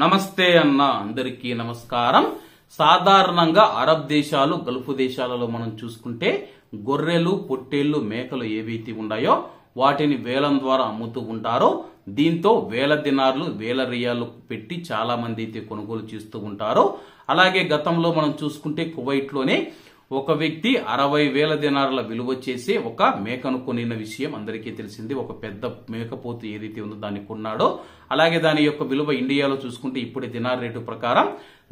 నమస్తే అన్న అందరికీ నమస్కారం. సాధారణంగా అరబ్ దేశాలు, గల్ఫ్ దేశాలలో మనం చూసుకుంటే గొర్రెలు, పొట్టేళ్లు, మేకలు ఏవైతే ఉన్నాయో వాటిని వేలం ద్వారా అమ్ముతూ ఉంటారో దీంతో వేల దినార్లు, వేల రియాలు పెట్టి చాలా మంది అయితే కొనుగోలు చేస్తూ ఉంటారు. అలాగే గతంలో మనం చూసుకుంటే కువైట్ లోనే ఒక వ్యక్తి 60,000 దినార్ల విలువ చేసే ఒక మేకను కొనిన విషయం అందరికీ తెలిసింది. ఒక పెద్ద మేకపోతు ఏదైతే ఉందో దాన్ని కొన్నాడో. అలాగే దాని యొక్క విలువ ఇండియాలో చూసుకుంటే ఇప్పుడే దినార్ రేటు ప్రకారం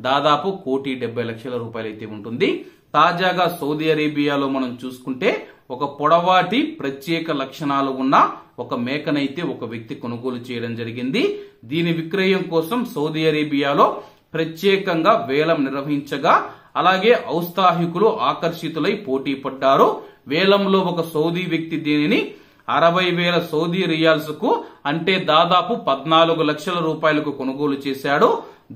దాదాపు 1,70,00,000 రూపాయలు అయితే ఉంటుంది. తాజాగా సౌదీ అరేబియాలో మనం చూసుకుంటే ఒక పొడవాటి ప్రత్యేక లక్షణాలు ఉన్న ఒక మేకనైతే ఒక వ్యక్తి కొనుగోలు చేయడం జరిగింది. దీని విక్రయం కోసం సౌదీ అరేబియాలో ప్రత్యేకంగా వేలం నిర్వహించగా అలాగే ఔత్సాహికులు ఆకర్షితులై పోటీ పడ్డారు. వేలంలో ఒక సౌదీ వ్యక్తి దీనిని 60,000 సౌదీ రియాల్స్ కు అంటే దాదాపు 14 లక్షల రూపాయలకు కొనుగోలు చేశాడు.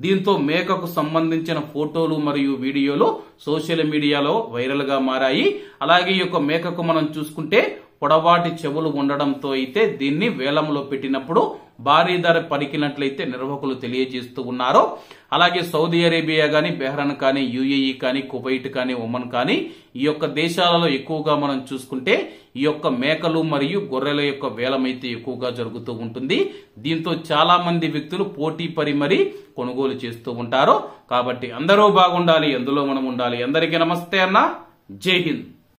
దీంతో మేకకు సంబంధించిన ఫోటోలు మరియు వీడియోలు సోషల్ మీడియాలో వైరల్ గా మారాయి. అలాగే ఈ యొక్క మేకకు మనం చూసుకుంటే పొడవాటి చెవులు ఉండడంతో అయితే దీన్ని వేలంలో పెట్టినప్పుడు భారీ ధర పలికినట్లయితే నిర్వాహకులు తెలియజేస్తూ ఉన్నారు. అలాగే సౌదీ అరేబియా గాని, బెహ్రాన్ కానీ, యుఏఈ కానీ, కువైట్ కానీ, ఒమన్ కానీ ఈ యొక్క దేశాలలో ఎక్కువగా మనం చూసుకుంటే ఈ యొక్క మేకలు మరియు గొర్రెల యొక్క వేలం అయితే ఎక్కువగా జరుగుతూ ఉంటుంది. దీంతో చాలా మంది వ్యక్తులు పోటీ పడి మరీ కొనుగోలు చేస్తూ ఉంటారు. కాబట్టి అందరూ బాగుండాలి, అందులో మనం ఉండాలి. అందరికీ నమస్తే అన్న, జై హింద్.